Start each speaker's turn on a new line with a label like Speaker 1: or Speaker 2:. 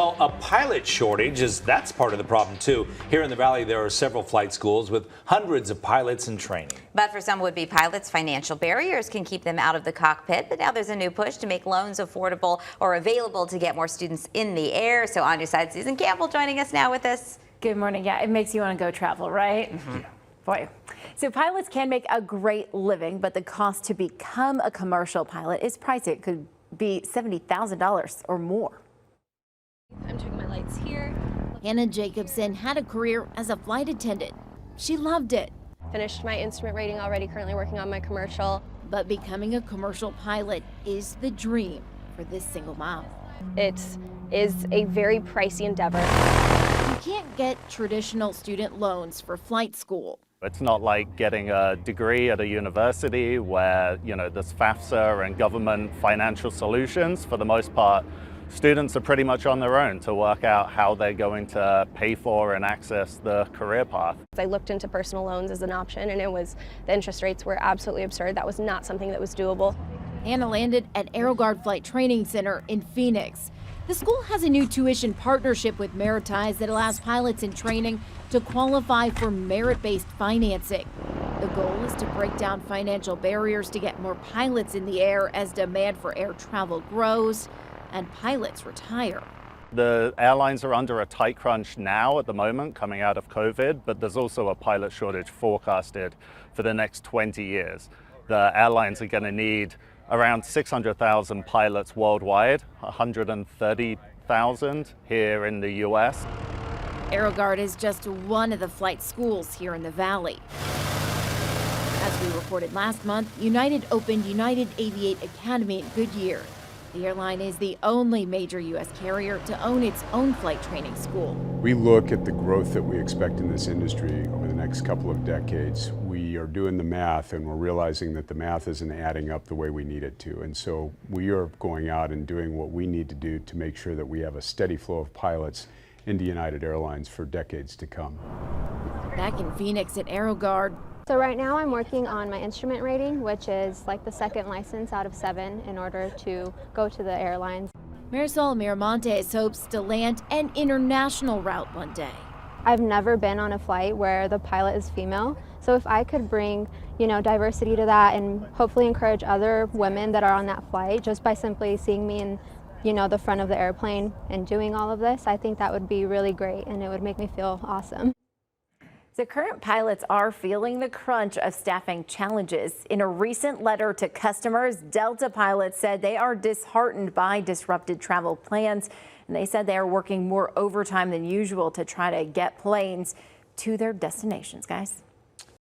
Speaker 1: Well, a pilot shortage that's part of the problem too. Here in the Valley, there are several flight schools with hundreds of pilots in training.
Speaker 2: But for some would-be pilots, financial barriers can keep them out of the cockpit. But now there's a new push to make loans affordable or available to get more students in the air. So on your side, Susan Campbell joining us now with us.
Speaker 3: Good morning. Yeah, it makes you want to go travel, right?
Speaker 1: Yeah.
Speaker 3: Boy. So pilots can make a great living, but the cost to become a commercial pilot is pricey. It could be $70,000 or more.
Speaker 4: I'm checking my lights here.
Speaker 5: Hannah Jacobson had a career as a flight attendant. She loved it.
Speaker 4: Finished my instrument rating already, currently working on my commercial.
Speaker 5: But becoming a commercial pilot is the dream for this single mom.
Speaker 4: It is a very pricey endeavor.
Speaker 5: You can't get traditional student loans for flight school.
Speaker 6: It's not like getting a degree at a university where, there's FAFSA and government financial solutions. For the most part, students are pretty much on their own to work out how they're going to pay for and access the career path.
Speaker 4: I looked into personal loans as an option, and the interest rates were absolutely absurd. That was not something that was doable.
Speaker 5: Hannah landed at AeroGuard Flight Training Center in Phoenix. The school has a new tuition partnership with Meritize that allows pilots in training to qualify for merit-based financing. The goal is to break down financial barriers to get more pilots in the air as demand for air travel grows and pilots retire.
Speaker 6: The airlines are under a tight crunch now at the moment coming out of COVID, but there's also a pilot shortage forecasted for the next 20 years. The airlines are going to need around 600,000 pilots worldwide, 130,000 here in the U.S.
Speaker 5: AeroGuard is just one of the flight schools here in the Valley. As we reported last month, United opened United Aviate Academy in Goodyear. The airline is the only major U.S. carrier to own its own flight training school.
Speaker 7: We look at the growth that we expect in this industry over the next couple of decades. We are doing the math and we're realizing that the math isn't adding up the way we need it to. And so we are going out and doing what we need to do to make sure that we have a steady flow of pilots into United Airlines for decades to come.
Speaker 5: Back in Phoenix at AeroGuard.
Speaker 8: So right now I'm working on my instrument rating, which is like the second license out of 7 in order to go to the airlines.
Speaker 5: Marisol Miramontes hopes to land an international route one day.
Speaker 8: I've never been on a flight where the pilot is female. So if I could bring, diversity to that and hopefully encourage other women that are on that flight just by simply seeing me in, the front of the airplane and doing all of this, I think that would be really great and it would make me feel awesome.
Speaker 3: So current pilots are feeling the crunch of staffing challenges. In a recent letter to customers, Delta pilots said they are disheartened by disrupted travel plans. And they said they are working more overtime than usual to try to get planes to their destinations, guys.